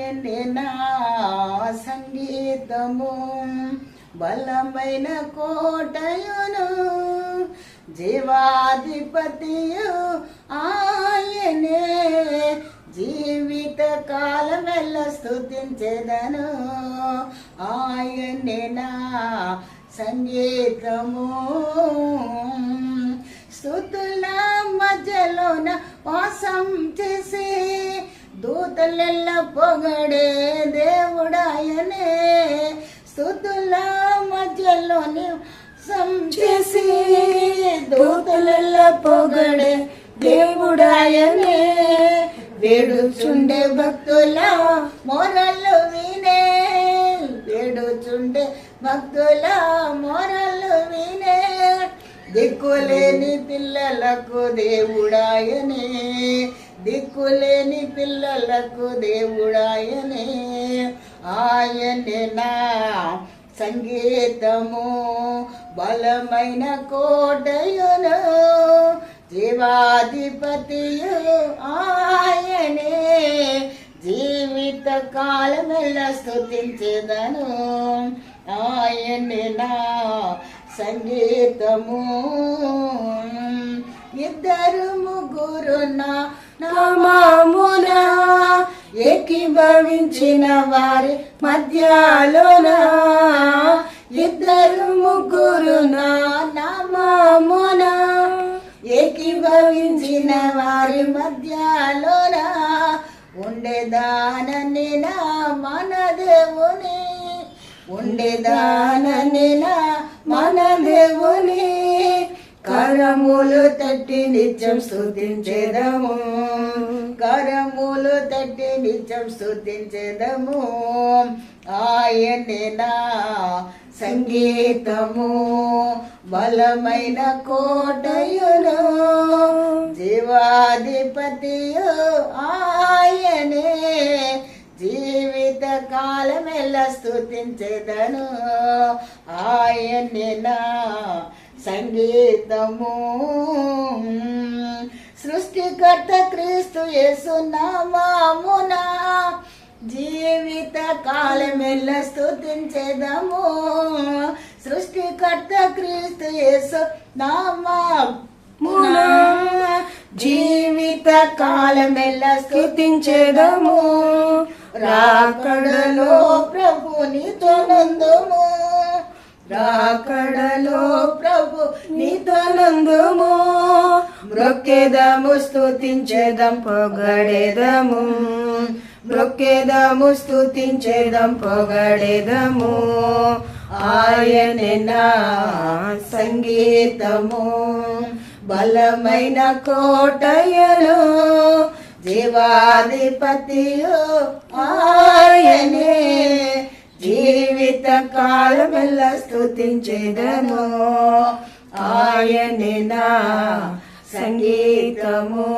ఆయనే నా సంగీతము బలమైన కోటయును జీవాధిపతియు ఆయనే జీవిత కాలమెల్ల స్తుతించెదను ఆయనే నా సంగీతము స్తుతుల మధ్యలోన వాసం చేసి దూతలెల్ల పొగడే దేవుడాయనే స్తుతుల మధ్యలోని చేసి దూతలెల్ల పొగడే దేవుడాయనే వేడుచుండే భక్తుల మొరలు వినే వేడుచుండే భక్తుల మొరలు వినే దిక్కులేని పిల్లలకు దేవుడాయనే దిక్కులేని పిల్లలకు దేవుడాయనే ఆయనే నా సంగీతము బలమైన కోటయును జీవాధిపతియు ఆయనే జీవిత కాలమెల్ల స్తుతించెదను ఆయనే నా సంగీతము ఇద్దరు ముగ్గురు నామమున ఏకీభవించిన వారి మధ్యలోన ఇద్దరు ముగ్గురు నామమున ఏకీభవించిన వారి మధ్యలోన ఉండేదానని నా మన దేవుని ఉండేదానని నా మన దేవుని కరములు తట్టి నిత్యం స్తుతించెదము కరములు తట్టి నిత్యం స్తుతించెదము ఆయనే నా సంగీతము బలమైన కోటయును జీవాధిపతియు ఆయనే జీవిత కాలమెల్ల స్తుతించెదను ఆయనే నా సంగీతము సృష్టికర్త క్రీస్తు యేసు నామమున జీవిత కాలమెల్ల స్తుతించెదము సృష్టికర్త క్రీస్తు యేసు నామమున జీవిత కాలమెల్ల స్తుతించెదము రాకడలో ప్రభునితో నందుము రాకడలో ప్రభు నీతో నందుము మ్రొక్కెదము స్తుతించెదం పొగడెదము మ్రొక్కెదము స్తుతించెదం పొగడెదము ఆయనే నా సంగీతము బలమైన కోటయును జీవాధిపతియు ఆయనే జీవిత కాలమెల్ల స్తుతించెదము ఆయనే నా సంగీతము